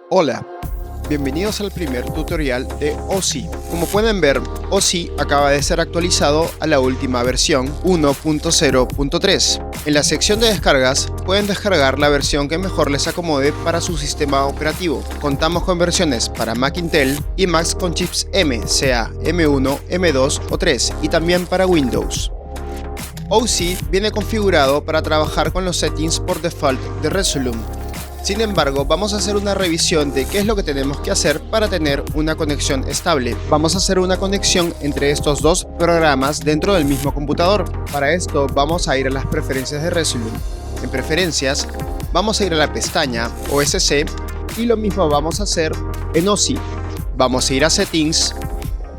Hola, bienvenidos al primer tutorial de OSI. Como pueden ver, OSI acaba de ser actualizado a la última versión 1.0.3. En la sección de descargas pueden descargar la versión que mejor les acomode para su sistema operativo. Contamos con versiones para Mac Intel y Macs con chips M, sea M1, M2 o 3, y también para Windows. OSI viene configurado para trabajar con los settings por default de Resolume. Sin embargo, vamos a hacer una revisión de qué es lo que tenemos que hacer para tener una conexión estable. Vamos a hacer una conexión entre estos dos programas dentro del mismo computador. Para esto vamos a ir a las preferencias de Resolume. En preferencias vamos a ir a la pestaña OSC y lo mismo vamos a hacer en OSI. Vamos a ir a Settings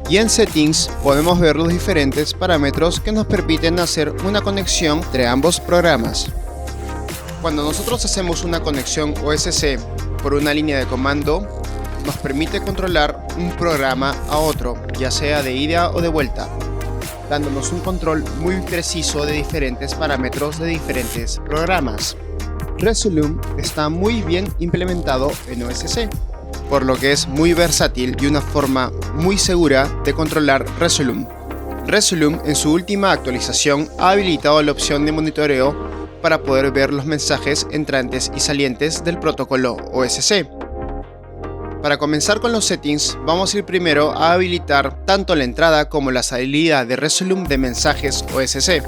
y en Settings podemos ver los diferentes parámetros que nos permiten hacer una conexión entre ambos programas. Cuando nosotros hacemos una conexión OSC por una línea de comando, nos permite controlar un programa a otro, ya sea de ida o de vuelta, dándonos un control muy preciso de diferentes parámetros de diferentes programas. Resolume está muy bien implementado en OSC, por lo que es muy versátil y una forma muy segura de controlar Resolume. Resolume en su última actualización ha habilitado la opción de monitoreo para poder ver los mensajes entrantes y salientes del protocolo OSC. Para comenzar con los settings, vamos a ir primero a habilitar tanto la entrada como la salida de Resolume de mensajes OSC.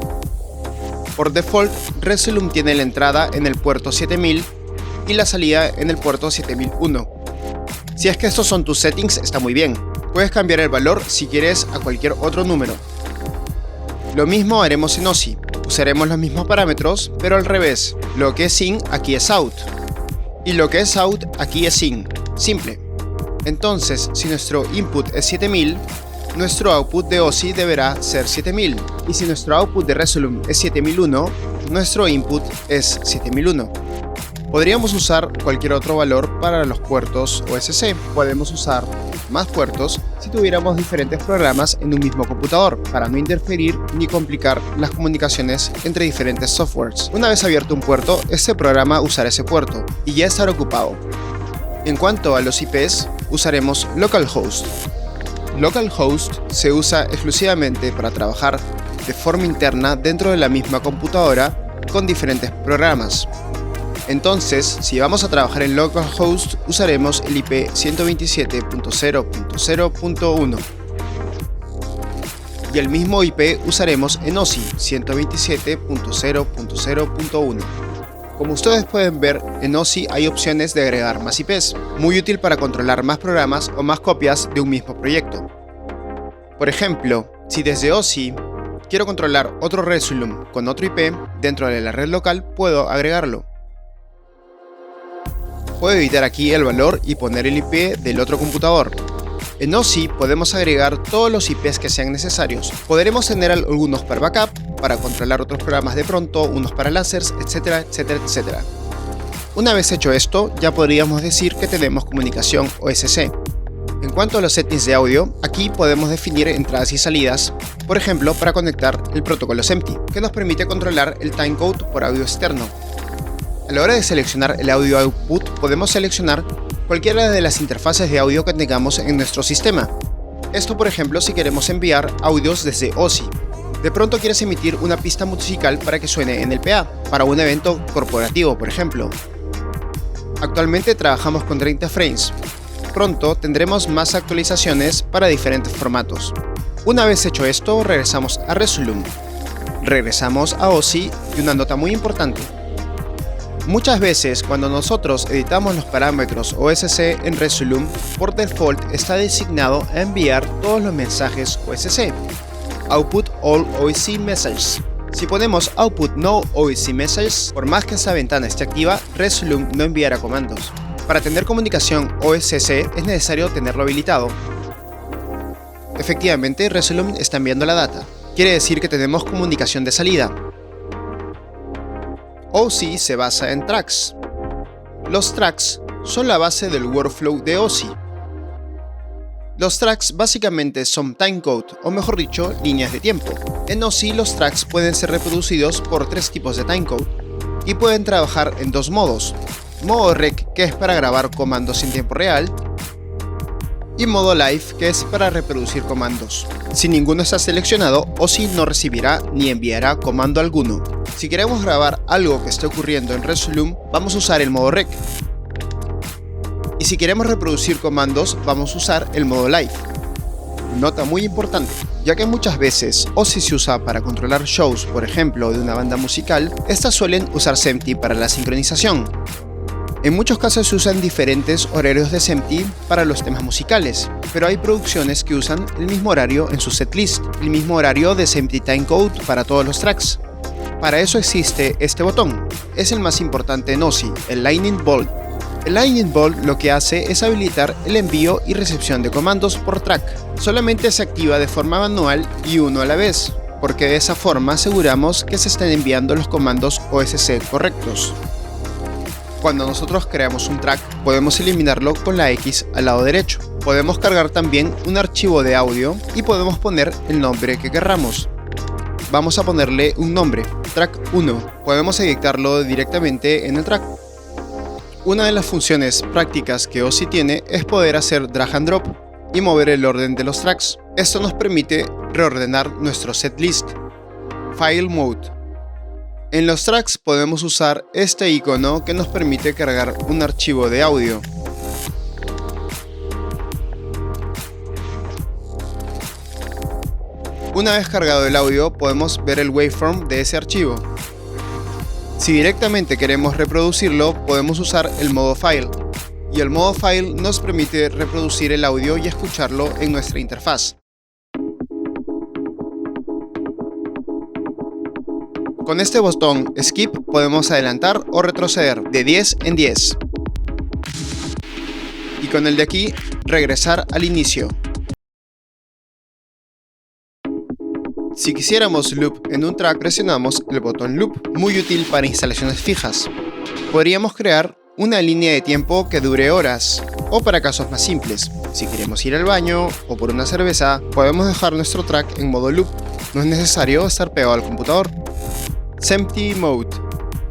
Por default, Resolume tiene la entrada en el puerto 7000 y la salida en el puerto 7001. Si es que estos son tus settings, está muy bien. Puedes cambiar el valor si quieres a cualquier otro número. Lo mismo haremos en OSI. Usaremos los mismos parámetros, pero al revés. Lo que es in aquí es out. Y lo que es out aquí es in. Simple. Entonces, si nuestro input es 7000, nuestro output de OSI deberá ser 7000. Y si nuestro output de Resolume es 7001, nuestro input es 7001. Podríamos usar cualquier otro valor para los puertos OSC. Podemos usar más puertos si tuviéramos diferentes programas en un mismo computador, para no interferir ni complicar las comunicaciones entre diferentes softwares. Una vez abierto un puerto, este programa usará ese puerto y ya estará ocupado. En cuanto a los IPs, usaremos localhost. Localhost se usa exclusivamente para trabajar de forma interna dentro de la misma computadora con diferentes programas. Entonces, si vamos a trabajar en localhost, usaremos el IP 127.0.0.1 y el mismo IP usaremos en OSI 127.0.0.1. Como ustedes pueden ver, en OSI hay opciones de agregar más IPs, muy útil para controlar más programas o más copias de un mismo proyecto. Por ejemplo, si desde OSI quiero controlar otro Resolume con otro IP dentro de la red local, puedo agregarlo. Puedo editar aquí el valor y poner el IP del otro computador. En OSI podemos agregar todos los IPs que sean necesarios. Podremos tener algunos para backup, para controlar otros programas de pronto, unos para lásers, etcétera, etcétera, etcétera. Una vez hecho esto, ya podríamos decir que tenemos comunicación OSC. En cuanto a los settings de audio, aquí podemos definir entradas y salidas, por ejemplo para conectar el protocolo SMPTE, que nos permite controlar el timecode por audio externo. A la hora de seleccionar el audio output, podemos seleccionar cualquiera de las interfaces de audio que tengamos en nuestro sistema. Esto, por ejemplo, si queremos enviar audios desde OSI. De pronto quieres emitir una pista musical para que suene en el PA, para un evento corporativo, por ejemplo. Actualmente trabajamos con 30 frames. Pronto tendremos más actualizaciones para diferentes formatos. Una vez hecho esto, regresamos a Resolume. Regresamos a OSI y una nota muy importante. Muchas veces cuando nosotros editamos los parámetros OSC en Resolume, por default está designado a enviar todos los mensajes OSC. Output All OSC Messages. Si ponemos Output No OSC Messages, por más que esa ventana esté activa, Resolume no enviará comandos. Para tener comunicación OSC es necesario tenerlo habilitado. Efectivamente, Resolume está enviando la data. Quiere decir que tenemos comunicación de salida. OSI se basa en tracks. Los tracks son la base del workflow de OSI. Los tracks básicamente son timecode, o mejor dicho, líneas de tiempo. En OSI los tracks pueden ser reproducidos por tres tipos de timecode y pueden trabajar en dos modos. modo rec, que es para grabar comandos en tiempo real, y modo live, que es para reproducir comandos. Si ninguno está seleccionado, OSI no recibirá ni enviará comando alguno. Si queremos grabar algo que esté ocurriendo en Resolume, vamos a usar el modo rec. Y si queremos reproducir comandos, vamos a usar el modo live. Nota muy importante, ya que muchas veces OSI se usa para controlar shows, por ejemplo, de una banda musical, estas suelen usar SEMTI para la sincronización. En muchos casos se usan diferentes horarios de SEMTI para los temas musicales, pero hay producciones que usan el mismo horario en su setlist, el mismo horario de SEMTI timecode para todos los tracks. Para eso existe este botón, es el más importante en OSI, el Lightning Bolt. El Lightning Bolt lo que hace es habilitar el envío y recepción de comandos por track. Solamente se activa de forma manual y uno a la vez, porque de esa forma aseguramos que se estén enviando los comandos OSC correctos. Cuando nosotros creamos un track, podemos eliminarlo con la X al lado derecho. Podemos cargar también un archivo de audio y podemos poner el nombre que querramos. Vamos a ponerle un nombre, track 1. Podemos editarlo directamente en el track. Una de las funciones prácticas que OSI tiene es poder hacer drag and drop y mover el orden de los tracks. Esto nos permite reordenar nuestro setlist. File Mode. En los tracks podemos usar este icono que nos permite cargar un archivo de audio. Una vez cargado el audio, podemos ver el waveform de ese archivo. Si directamente queremos reproducirlo, podemos usar el modo File. Y el modo File nos permite reproducir el audio y escucharlo en nuestra interfaz. Con este botón Skip podemos adelantar o retroceder de 10 en 10. Y con el de aquí, regresar al inicio. Si quisiéramos loop en un track, presionamos el botón Loop, muy útil para instalaciones fijas. Podríamos crear una línea de tiempo que dure horas, o para casos más simples, si queremos ir al baño o por una cerveza, podemos dejar nuestro track en modo loop. No es necesario estar pegado al computador. SEMTI Mode.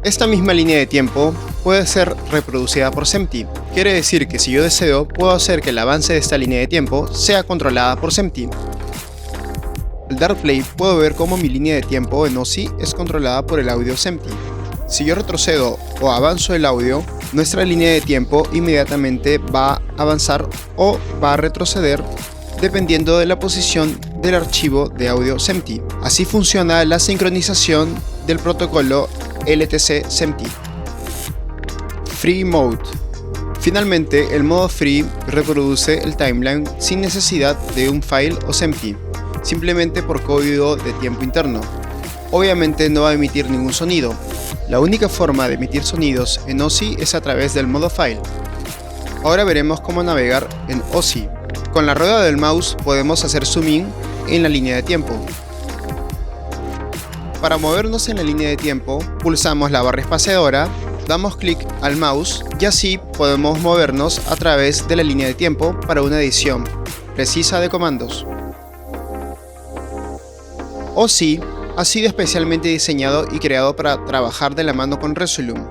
Esta misma línea de tiempo puede ser reproducida por SEMTI. Quiere decir que si yo deseo, puedo hacer que el avance de esta línea de tiempo sea controlada por SEMTI. Al dar play, puedo ver cómo mi línea de tiempo en OSI es controlada por el audio SEMTI. Si yo retrocedo o avanzo el audio, nuestra línea de tiempo inmediatamente va a avanzar o va a retroceder dependiendo de la posición del archivo de audio SEMTI. Así funciona la sincronización del protocolo LTC SEMTI. Free Mode. Finalmente, el modo Free reproduce el timeline sin necesidad de un file o SEMTI, simplemente por código de tiempo interno. Obviamente no va a emitir ningún sonido. La única forma de emitir sonidos en OSI es a través del modo File. Ahora veremos cómo navegar en OSI. Con la rueda del mouse podemos hacer zoom in en la línea de tiempo. Para movernos en la línea de tiempo, pulsamos la barra espaciadora, damos clic al mouse y así podemos movernos a través de la línea de tiempo para una edición precisa de comandos. OSI ha sido especialmente diseñado y creado para trabajar de la mano con Resolume.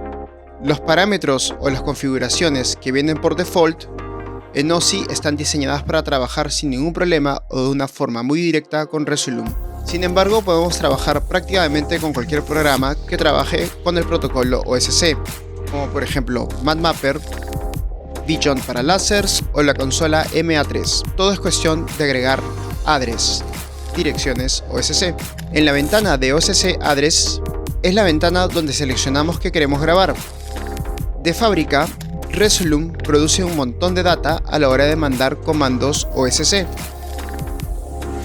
Los parámetros o las configuraciones que vienen por default en OSI están diseñadas para trabajar sin ningún problema o de una forma muy directa con Resolume. Sin embargo, podemos trabajar prácticamente con cualquier programa que trabaje con el protocolo OSC, como por ejemplo MadMapper, Vision para Lasers o la consola MA3. Todo es cuestión de agregar address, direcciones OSC. En la ventana de OSC Address es la ventana donde seleccionamos que queremos grabar. De fábrica, Resolume produce un montón de data a la hora de mandar comandos OSC.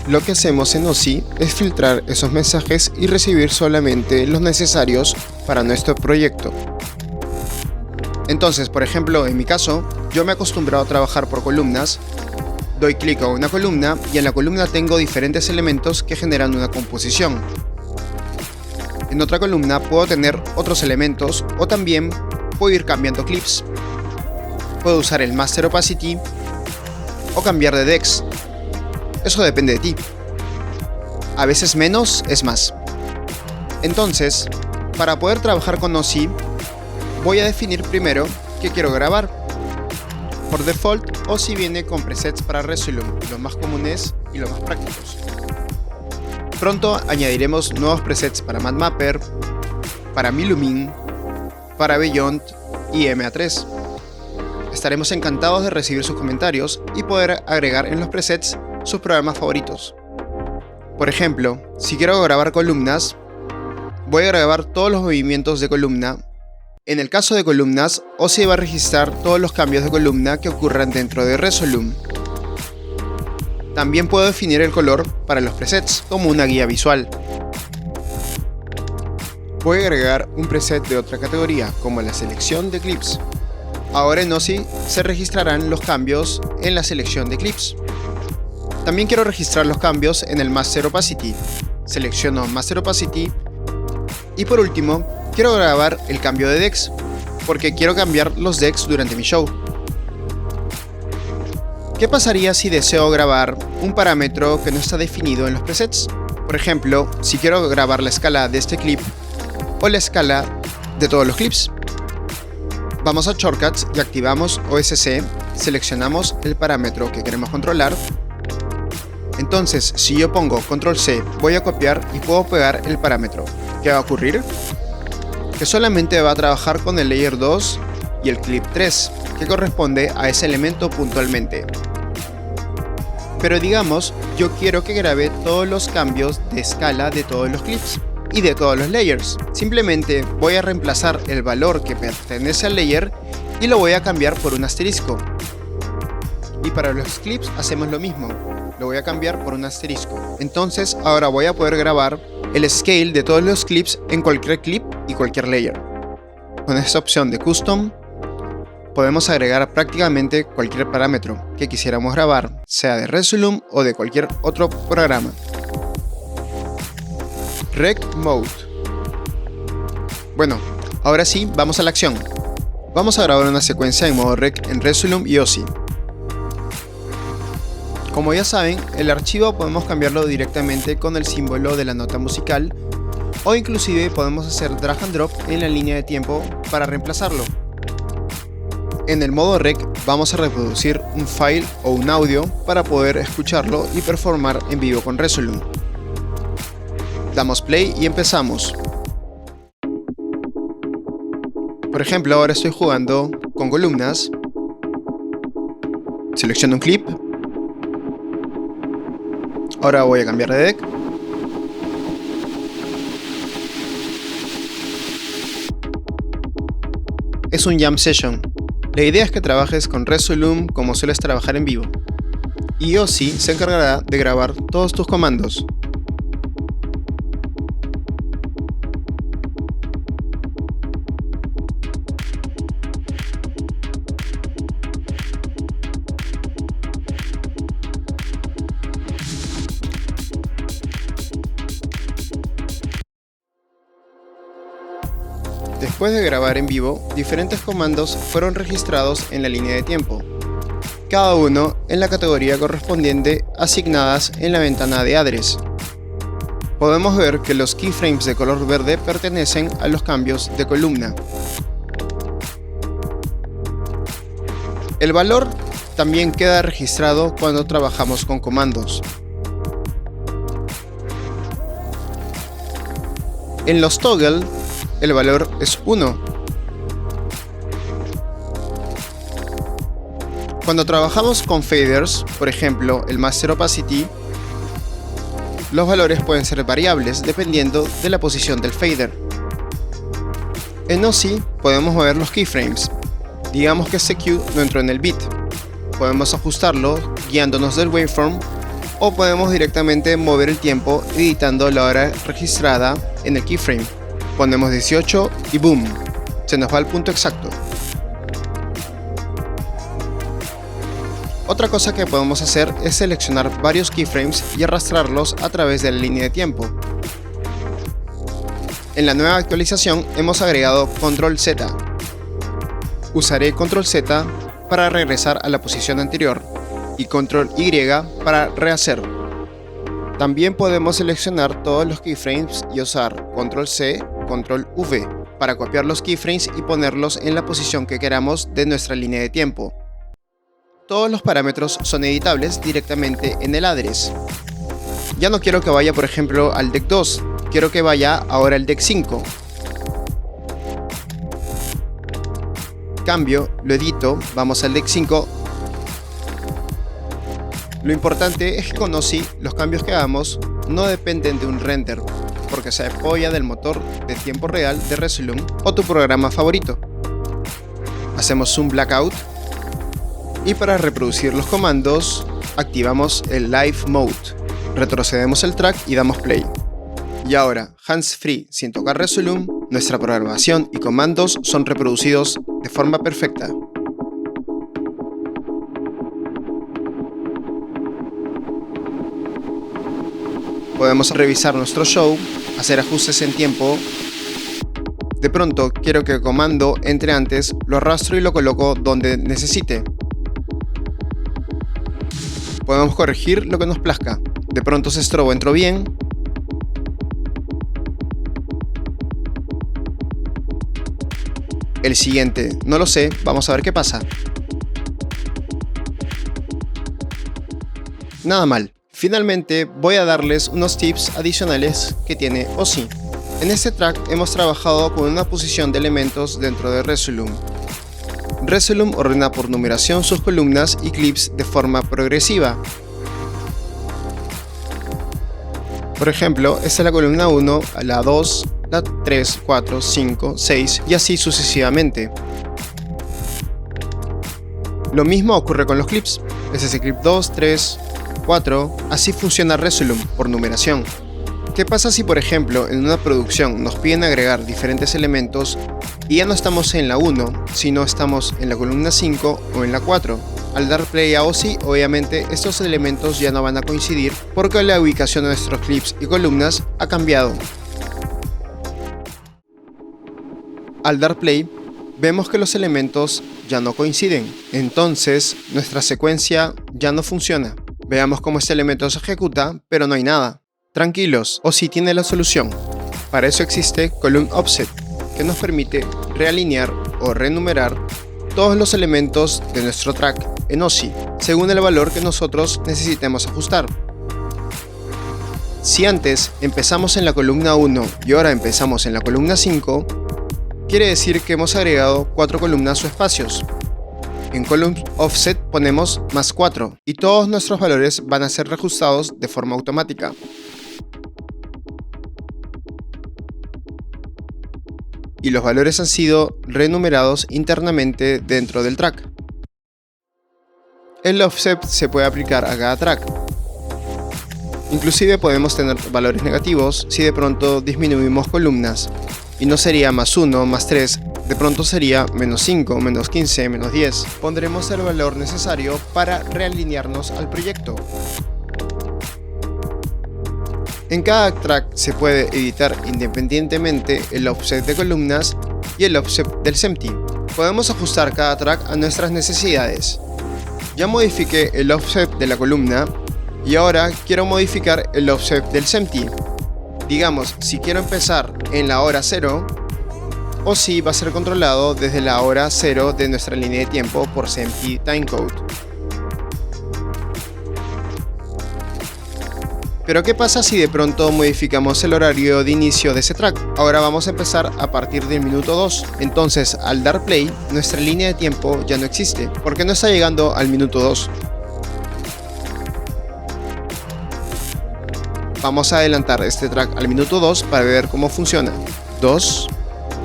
Lo que hacemos en OSI es filtrar esos mensajes y recibir solamente los necesarios para nuestro proyecto. Entonces, por ejemplo, en mi caso, yo me he acostumbrado a trabajar por columnas. Doy clic a una columna y en la columna tengo diferentes elementos que generan una composición. En otra columna puedo tener otros elementos o también puedo ir cambiando clips. Puedo usar el Master Opacity o cambiar de Dex. Eso depende de ti. A veces menos es más. Entonces, para poder trabajar con OSI, voy a definir primero que quiero grabar. Por default, OSI viene con presets para Resolume, los más comunes y los más prácticos. Pronto añadiremos nuevos presets para MadMapper, para Milumin, para Beyond y MA3. Estaremos encantados de recibir sus comentarios y poder agregar en los presets sus programas favoritos. Por ejemplo, si quiero grabar columnas, voy a grabar todos los movimientos de columna. En el caso de columnas, OSI va a registrar todos los cambios de columna que ocurran dentro de Resolume. También puedo definir el color para los presets como una guía visual. Voy a agregar un preset de otra categoría, como la selección de clips. Ahora en OSI se registrarán los cambios en la selección de clips. También quiero registrar los cambios en el Master Opacity. Selecciono Master Opacity. Y por último, quiero grabar el cambio de DeX, porque quiero cambiar los DeX durante mi show. ¿Qué pasaría si deseo grabar un parámetro que no está definido en los presets? Por ejemplo, si quiero grabar la escala de este clip o la escala de todos los clips. Vamos a Shortcuts y activamos OSC, seleccionamos el parámetro que queremos controlar. Entonces, si yo pongo Control C, voy a copiar y puedo pegar el parámetro. ¿Qué va a ocurrir? Que solamente va a trabajar con el Layer 2 y el Clip 3, que corresponde a ese elemento puntualmente. Pero digamos, yo quiero que grabe todos los cambios de escala de todos los clips y de todos los layers. Simplemente voy a reemplazar el valor que pertenece al layer y lo voy a cambiar por un asterisco. Y para los clips hacemos lo mismo, lo voy a cambiar por un asterisco. Entonces ahora voy a poder grabar el scale de todos los clips en cualquier clip y cualquier layer. Con esta opción de Custom podemos agregar prácticamente cualquier parámetro que quisiéramos grabar, sea de Resolume o de cualquier otro programa. Rec Mode. Bueno, ahora sí, vamos a la acción. Vamos a grabar una secuencia en modo Rec en Resolume y OSI. Como ya saben, el archivo podemos cambiarlo directamente con el símbolo de la nota musical o inclusive podemos hacer drag and drop en la línea de tiempo para reemplazarlo. En el modo Rec vamos a reproducir un file o un audio para poder escucharlo y performar en vivo con Resolume. Damos play y empezamos. Por ejemplo, ahora estoy jugando con columnas. Selecciono un clip. Ahora voy a cambiar de deck. Es un jam session. La idea es que trabajes con Resolume como sueles trabajar en vivo. Y OSI se encargará de grabar todos tus comandos. Después de grabar en vivo, diferentes comandos fueron registrados en la línea de tiempo, cada uno en la categoría correspondiente asignadas en la ventana de address. Podemos ver que los keyframes de color verde pertenecen a los cambios de columna. El valor también queda registrado cuando trabajamos con comandos. En los toggle, el valor es 1. Cuando trabajamos con faders, por ejemplo el Master Opacity, los valores pueden ser variables dependiendo de la posición del fader. En OSI podemos mover los keyframes. Digamos que este cue no entró en el beat. Podemos ajustarlo guiándonos del waveform o podemos directamente mover el tiempo editando la hora registrada en el keyframe. Ponemos 18 y boom, se nos va al punto exacto. Otra cosa que podemos hacer es seleccionar varios keyframes y arrastrarlos a través de la línea de tiempo. En la nueva actualización hemos agregado Control Z. Usaré Control Z para regresar a la posición anterior y Control Y para rehacer. También podemos seleccionar todos los keyframes y usar Control C, Control V para copiar los keyframes y ponerlos en la posición que queramos de nuestra línea de tiempo. Todos los parámetros son editables directamente en el address. Ya no quiero que vaya, por ejemplo, al deck 2, quiero que vaya ahora al deck 5. Cambio, lo edito, vamos al deck 5. Lo importante es que con OSI los cambios que hagamos no dependen de un render, porque se apoya del motor de tiempo real de Resolume o tu programa favorito. Hacemos un blackout y para reproducir los comandos activamos el Live Mode. Retrocedemos el track y damos play. Y ahora, hands free sin tocar Resolume, nuestra programación y comandos son reproducidos de forma perfecta. Podemos revisar nuestro show, hacer ajustes en tiempo. De pronto quiero que el comando entre antes, lo arrastro y lo coloco donde necesite. Podemos corregir lo que nos plazca. De pronto ese estrobo entró bien. El siguiente, no lo sé, vamos a ver qué pasa. Nada mal. Finalmente voy a darles unos tips adicionales que tiene OSI. En este track hemos trabajado con una posición de elementos dentro de Resolume. Resolume ordena por numeración sus columnas y clips de forma progresiva. Por ejemplo, esta es la columna 1, la 2, la 3, 4, 5, 6 y así sucesivamente. Lo mismo ocurre con los clips. Este es el clip 2, 3, 4, así funciona Resolume por numeración. ¿Qué pasa si por ejemplo en una producción nos piden agregar diferentes elementos y ya no estamos en la 1, sino estamos en la columna 5 o en la 4? Al dar play a OSI, obviamente estos elementos ya no van a coincidir porque la ubicación de nuestros clips y columnas ha cambiado. Al dar play, vemos que los elementos ya no coinciden, entonces nuestra secuencia ya no funciona. Veamos cómo este elemento se ejecuta, pero no hay nada. Tranquilos, OSI tiene la solución. Para eso existe Column Offset, que nos permite realinear o renumerar todos los elementos de nuestro track en OSI, según el valor que nosotros necesitemos ajustar. Si antes empezamos en la columna 1 y ahora empezamos en la columna 5, quiere decir que hemos agregado 4 columnas o espacios. En Column Offset ponemos más 4 y todos nuestros valores van a ser reajustados de forma automática. Y los valores han sido renumerados internamente dentro del track. El offset se puede aplicar a cada track. Inclusive podemos tener valores negativos si de pronto disminuimos columnas. Y no sería más 1, más 3, de pronto sería menos 5, menos 15, menos 10. Pondremos el valor necesario para realinearnos al proyecto. En cada track se puede editar independientemente el offset de columnas y el offset del SEMTI. Podemos ajustar cada track a nuestras necesidades. Ya modifiqué el offset de la columna y ahora quiero modificar el offset del SEMTI. Digamos, si quiero empezar en la hora 0, OSI va a ser controlado desde la hora 0 de nuestra línea de tiempo por SEMTI Timecode. Pero ¿qué pasa si de pronto modificamos el horario de inicio de ese track? Ahora vamos a empezar a partir del minuto 2. Entonces, al dar play, nuestra línea de tiempo ya no existe, porque no está llegando al minuto 2. Vamos a adelantar este track al minuto 2 para ver cómo funciona. 2.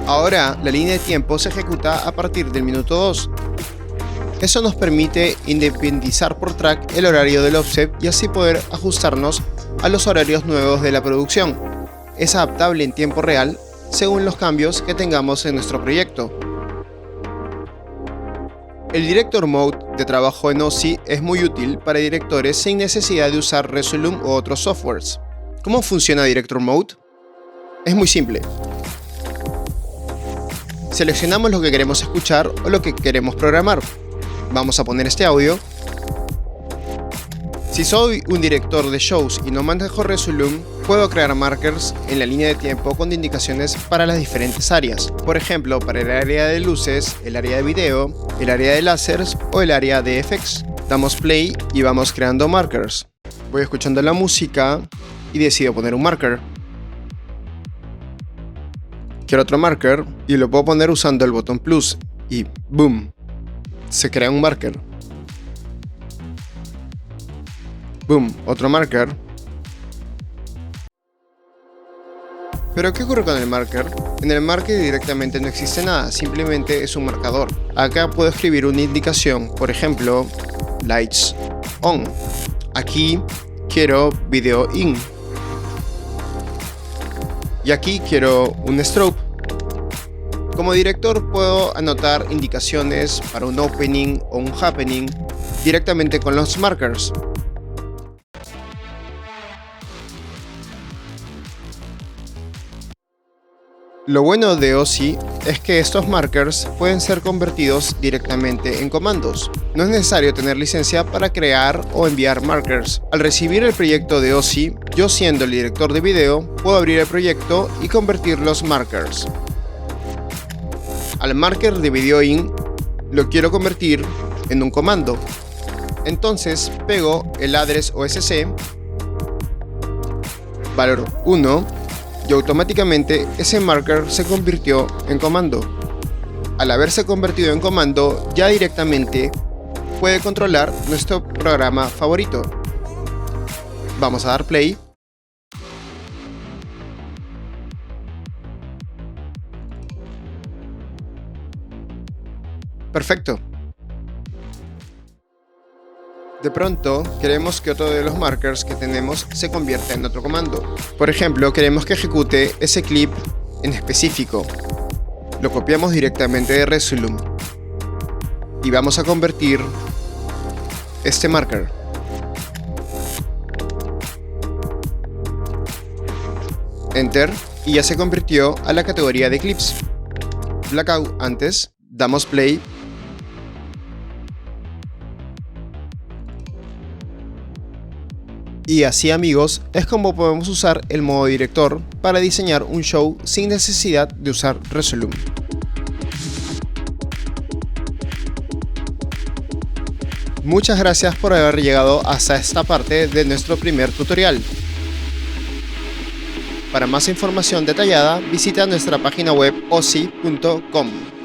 Ahora la línea de tiempo se ejecuta a partir del minuto 2. Eso nos permite independizar por track el horario del offset y así poder ajustarnos a los horarios nuevos de la producción. Es adaptable en tiempo real según los cambios que tengamos en nuestro proyecto. El Director Mode de trabajo en OSI es muy útil para directores sin necesidad de usar Resolume u otros softwares. ¿Cómo funciona Director Mode? Es muy simple. Seleccionamos lo que queremos escuchar o lo que queremos programar. Vamos a poner este audio. Si soy un director de shows y no manejo Resolume, puedo crear markers en la línea de tiempo con indicaciones para las diferentes áreas. Por ejemplo, para el área de luces, el área de video, el área de láseres o el área de FX. Damos play y vamos creando markers. Voy escuchando la música y decido poner un marker. Quiero otro marker y lo puedo poner usando el botón plus y ¡boom! Se crea un marker. ¡Boom! Otro marker. ¿Pero qué ocurre con el marker? En el marker directamente no existe nada, simplemente es un marcador. Acá puedo escribir una indicación, por ejemplo, lights on. Aquí quiero video in. Y aquí quiero un strobe. Como director puedo anotar indicaciones para un opening o un happening directamente con los markers. Lo bueno de OSI es que estos markers pueden ser convertidos directamente en comandos. No es necesario tener licencia para crear o enviar markers. Al recibir el proyecto de OSI, yo siendo el director de video, puedo abrir el proyecto y convertir los markers. Al marker de video in lo quiero convertir en un comando. Entonces pego el address OSC, valor 1, y automáticamente ese marker se convirtió en comando. Al haberse convertido en comando, ya directamente puede controlar nuestro programa favorito. Vamos a dar play. Perfecto. De pronto, queremos que otro de los markers que tenemos se convierta en otro comando. Por ejemplo, queremos que ejecute ese clip en específico. Lo copiamos directamente de Resolume. Y vamos a convertir este marker. Enter, y ya se convirtió a la categoría de clips. Blackout antes, damos play. Y así, amigos, es como podemos usar el modo director para diseñar un show sin necesidad de usar Resolume. Muchas gracias por haber llegado hasta esta parte de nuestro primer tutorial. Para más información detallada, visita nuestra página web osi.com.